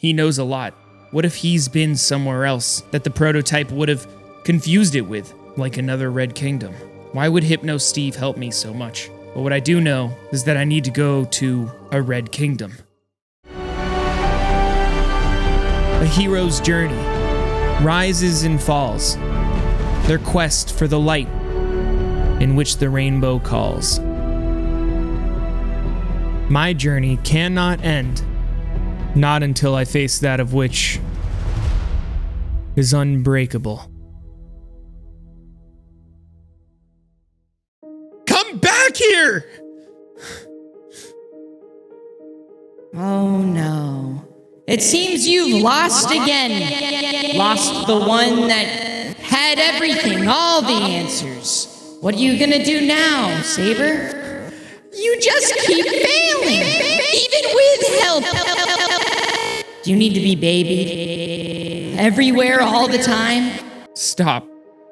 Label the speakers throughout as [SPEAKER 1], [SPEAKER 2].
[SPEAKER 1] He knows a lot. What if he's been somewhere else that the prototype would have confused it with, like another Red Kingdom? Why would Hypno Steve help me so much? But what I do know is that I need to go to a Red Kingdom. A hero's journey, rises and falls, their quest for the light in which the rainbow calls. My journey cannot end, not until I face that of which is unbreakable. Come back here!
[SPEAKER 2] Oh no. It seems you've lost again. Lost the one that had everything, all the answers. What are you gonna do now, Sabre? You just keep failing, even with help. Do you need to be babied? Everywhere, all the time?
[SPEAKER 1] Stop.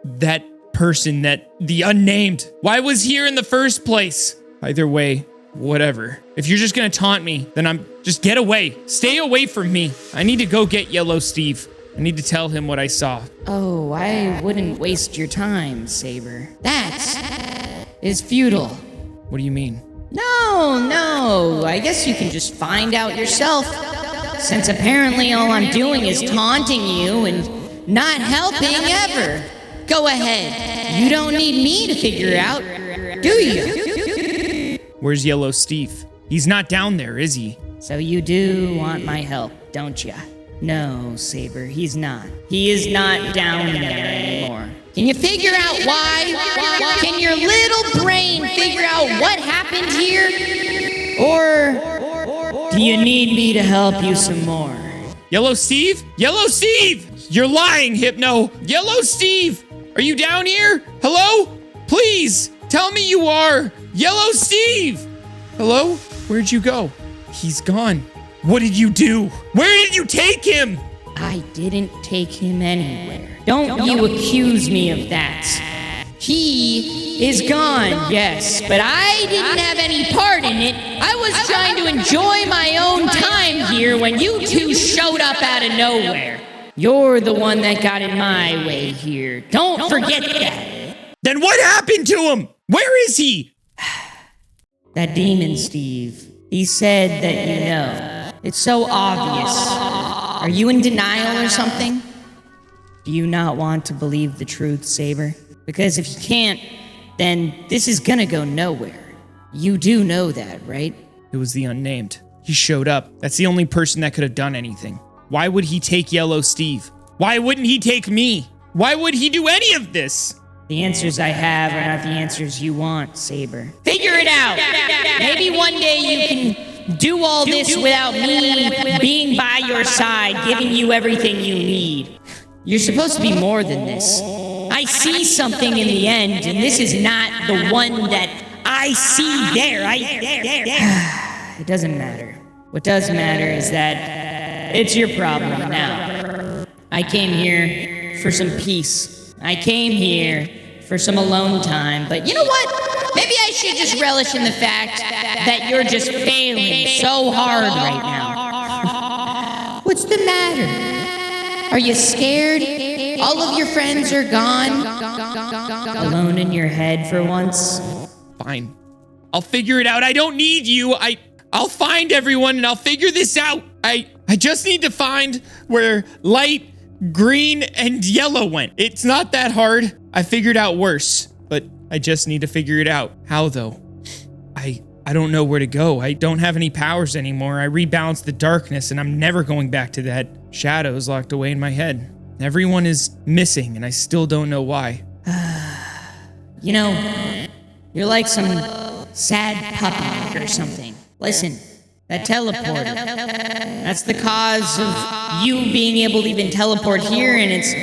[SPEAKER 1] That person, the unnamed. Why was here in the first place? Either way, whatever. If you're just gonna taunt me, then just get away. Stay away from me. I need to go get Yellow Steve. I need to tell him what I saw.
[SPEAKER 2] Oh, I wouldn't waste your time, Sabre. That is futile.
[SPEAKER 1] What do you mean?
[SPEAKER 2] No, I guess you can just find out yourself. Since apparently all I'm doing is taunting you and not helping ever. Go ahead. You don't need me to figure it out, do you?
[SPEAKER 1] Where's Yellow Steve? He's not down there, is he?
[SPEAKER 2] So you do want my help, don't ya? No, Sabre, he's not. He is not down there anymore. Can you figure out why? Can your little brain figure out what happened here? Or do you need me to help you some more?
[SPEAKER 1] Yellow Steve? Yellow Steve! You're lying, Hypno! Yellow Steve! Are you down here? Hello? Please, tell me you are! Yellow Steve! Hello? Where'd you go? He's gone. What did you do? Where did you take him?
[SPEAKER 2] I didn't take him anywhere. Don't you accuse me of that. He is gone, yes, but I didn't have any part in it. I was trying to enjoy my own time here when you two showed up out of nowhere. You're the one that got in my way here. Don't forget that.
[SPEAKER 1] Then what happened to him? Where is he?
[SPEAKER 2] That demon, Steve. He said that you know. It's so obvious. Are you in denial or something? Do you not want to believe the truth, Sabre? Because if you can't, then this is gonna go nowhere. You do know that, right?
[SPEAKER 1] It was the unnamed. He showed up. That's the only person that could have done anything. Why would he take Yellow Steve? Why wouldn't he take me? Why would he do any of this?
[SPEAKER 2] The answers I have are not the answers you want, Sabre. Figure it out! Maybe one day you can do all this without me being by your side, giving you everything you need. You're supposed to be more than this. I see something in the end, and this is not the one that I see there. It doesn't matter. What does matter is that it's your problem now. I came here for some peace. I came here for some alone time, but you know what? Maybe I should just relish in the fact that you're just failing so hard right now. What's the matter? Are you scared? All of your friends are gone? Alone in your head for once?
[SPEAKER 1] Fine. I'll figure it out. I don't need you. I'll find everyone and I'll figure this out. I just need to find where light, green, and yellow went. It's not that hard. I figured out worse, but I just need to figure it out. How though? I don't know where to go. I don't have any powers anymore. I rebalanced the darkness and I'm never going back to that. Shadows locked away in my head. Everyone is missing and I still don't know why.
[SPEAKER 2] You know, you're like some sad puppy or something. Listen, that teleporter, that's the cause of you being able to even teleport here, and it's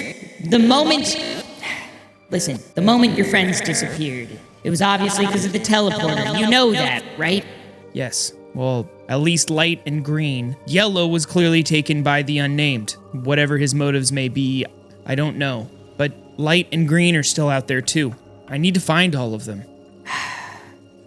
[SPEAKER 2] the moment... Listen, the moment your friends disappeared, it was obviously because of the teleporter. You know that, right?
[SPEAKER 1] Yes. Well, at least light and green. Yellow was clearly taken by the unnamed. Whatever his motives may be, I don't know. But light and green are still out there too. I need to find all of them.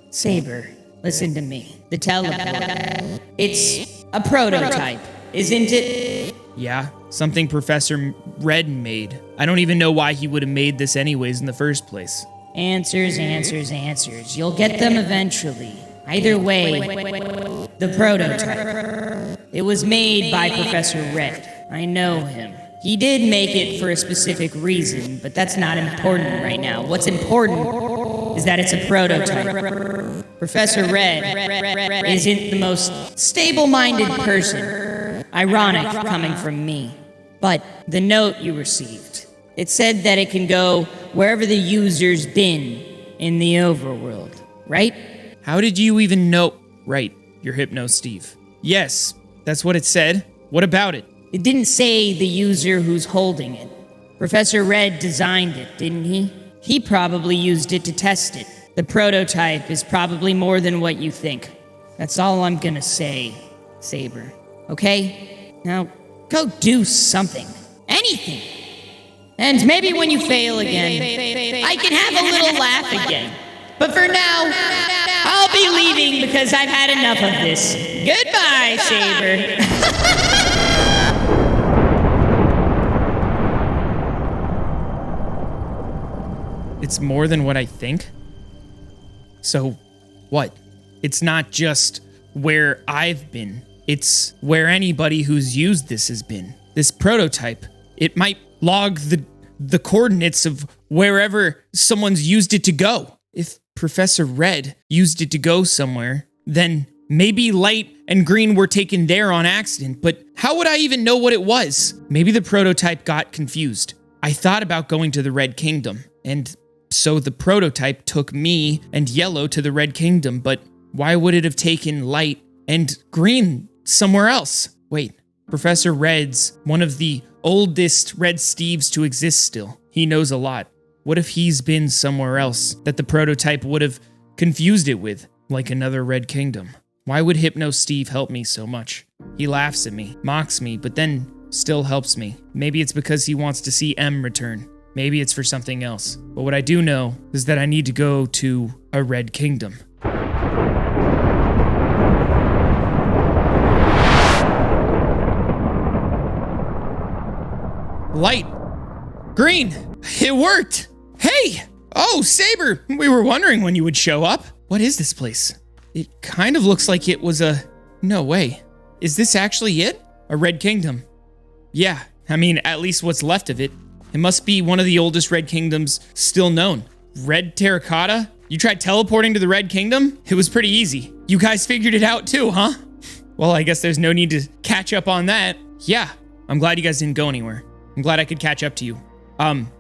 [SPEAKER 2] Sabre, listen to me. The teleporter, it's a prototype. isn't it?
[SPEAKER 1] Yeah, something Professor Red made. I don't even know why he would have made this anyways in the first place.
[SPEAKER 2] Answers. You'll get them eventually. Either way, the prototype. It was made by Professor Red. I know him. He did make it for a specific reason, but that's not important right now. What's important is that it's a prototype. Professor Red isn't the most stable-minded person. Ironic coming from me. But the note you received, it said that it can go wherever the user's been in the overworld, right?
[SPEAKER 1] How did you even know? Right, you're Hypno Steve. Yes, that's what it said. What about it?
[SPEAKER 2] It didn't say the user who's holding it. Professor Red designed it, didn't he? He probably used it to test it. The prototype is probably more than what you think. That's all I'm gonna say, Sabre. Okay? Now, go do something. Anything. And maybe when you fail again, I can have a little laugh again. But for now, I'll be leaving because I've had enough of this. Goodbye, Sabre.
[SPEAKER 1] It's more than what I think? So, what? It's not just where I've been. It's where anybody who's used this has been. This prototype, it might log the coordinates of wherever someone's used it to go. If Professor Red used it to go somewhere, then maybe light and green were taken there on accident, but how would I even know what it was? Maybe the prototype got confused. I thought about going to the Red Kingdom, and so the prototype took me and Yellow to the Red Kingdom, but why would it have taken light and green somewhere else? Wait, Professor Red's one of the oldest Red Steves to exist still. He knows a lot. What if he's been somewhere else that the prototype would have confused it with, like another Red Kingdom? Why would Hypno Steve help me so much? He laughs at me, mocks me, but then still helps me. Maybe it's because he wants to see M return. Maybe it's for something else. But what I do know is that I need to go to a Red Kingdom. Light. Green. It worked. Hey. Oh, Sabre. We were wondering when you would show up. What is this place? It kind of looks like it was a... No way. Is this actually it? A Red Kingdom. Yeah. I mean, at least what's left of it. It must be one of the oldest Red Kingdoms still known. Red Terracotta? You tried teleporting to the Red Kingdom? It was pretty easy. You guys figured it out too, huh? Well, I guess there's no need to catch up on that. Yeah, I'm glad you guys didn't go anywhere. I'm glad I could catch up to you.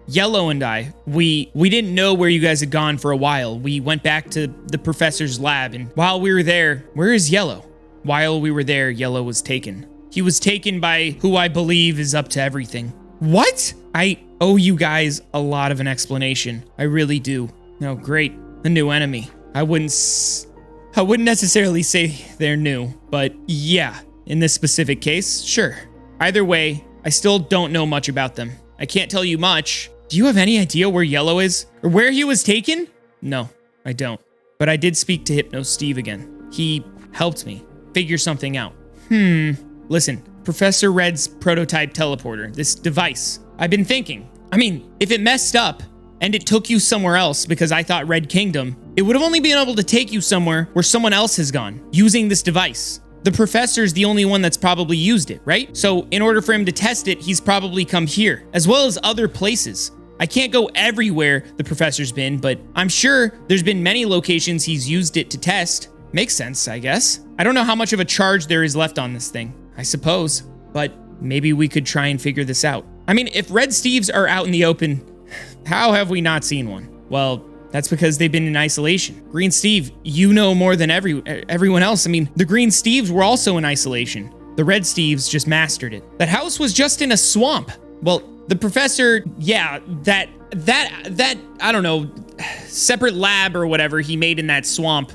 [SPEAKER 1] Yellow and I, we didn't know where you guys had gone for a while. We went back to the professor's lab, and while we were there, where is Yellow? While we were there, Yellow was taken. He was taken by who I believe is up to everything. What? I owe you guys a lot of an explanation. I really do. No, great. A new enemy. I wouldn't necessarily say they're new, but yeah, in this specific case, sure. Either way, I still don't know much about them. I can't tell you much. Do you have any idea where Yellow is? Or where he was taken? No, I don't. But I did speak to Hypno Steve again. He helped me figure something out. Listen, Professor Red's prototype teleporter, this device. I've been thinking, I mean, if it messed up and it took you somewhere else because I thought Red Kingdom, it would have only been able to take you somewhere where someone else has gone using this device. The professor's the only one that's probably used it, right? So in order for him to test it, he's probably come here, as well as other places. I can't go everywhere the professor's been, but I'm sure there's been many locations he's used it to test. Makes sense, I guess. I don't know how much of a charge there is left on this thing, I suppose, but maybe we could try and figure this out. I mean, if Red Steves are out in the open, how have we not seen one? Well, that's because they've been in isolation. Green Steve, you know more than everyone else. I mean, the Green Steves were also in isolation. The Red Steves just mastered it. That house was just in a swamp. Well, the professor, yeah, that I don't know, separate lab or whatever he made in that swamp,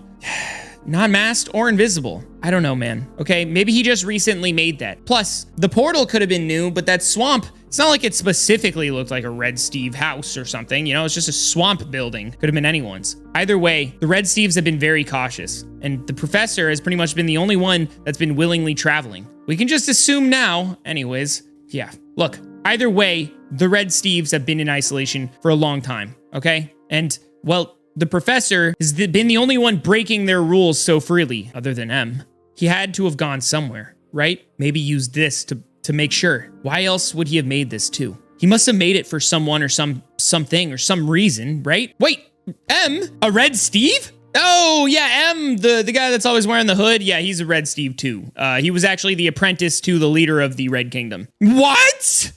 [SPEAKER 1] not masked or invisible. I don't know, man. Okay, maybe he just recently made that. Plus, the portal could have been new, but that swamp, it's not like it specifically looked like a Red Steve house or something. You know, it's just a swamp building. Could have been anyone's. Either way, the Red Steves have been very cautious, and the professor has pretty much been the only one that's been willingly traveling. We can just assume now, anyways. Yeah, look, either way, the Red Steves have been in isolation for a long time, okay? And, well, the professor has been the only one breaking their rules so freely, other than M. He had to have gone somewhere, right? Maybe used this to make sure. Why else would he have made this too? He must have made it for someone or something or some reason, right? Wait, M? A Red Steve? Oh, yeah, M, the guy that's always wearing the hood. Yeah, he's a Red Steve too. He was actually the apprentice to the leader of the Red Kingdom. What?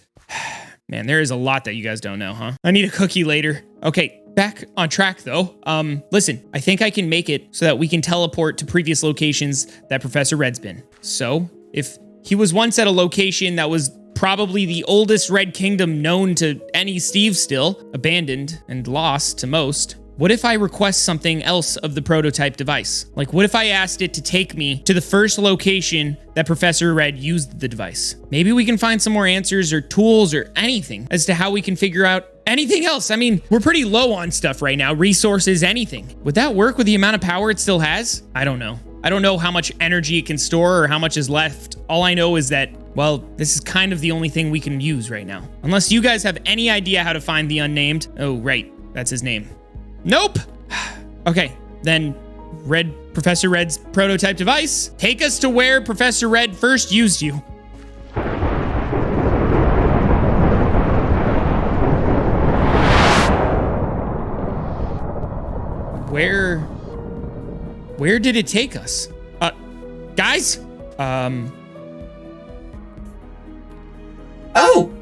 [SPEAKER 1] Man, there is a lot that you guys don't know, huh? I need a cookie later. Okay, back on track though. Listen, I think I can make it so that we can teleport to previous locations that Professor Red's been. So, if he was once at a location that was probably the oldest Red Kingdom known to any Steve still, abandoned and lost to most, what if I request something else of the prototype device? Like, what if I asked it to take me to the first location that Professor Red used the device? Maybe we can find some more answers or tools or anything as to how we can figure out anything else. I mean, we're pretty low on stuff right now, resources, anything. Would that work with the amount of power it still has? I don't know. I don't know how much energy it can store or how much is left. All I know is that, well, this is kind of the only thing we can use right now. Unless you guys have any idea how to find the unnamed. Oh, right. That's his name. Nope. Okay, then Professor Red's prototype device. Take us to where Professor Red first used you. Where did it take us? Guys?
[SPEAKER 3] Oh,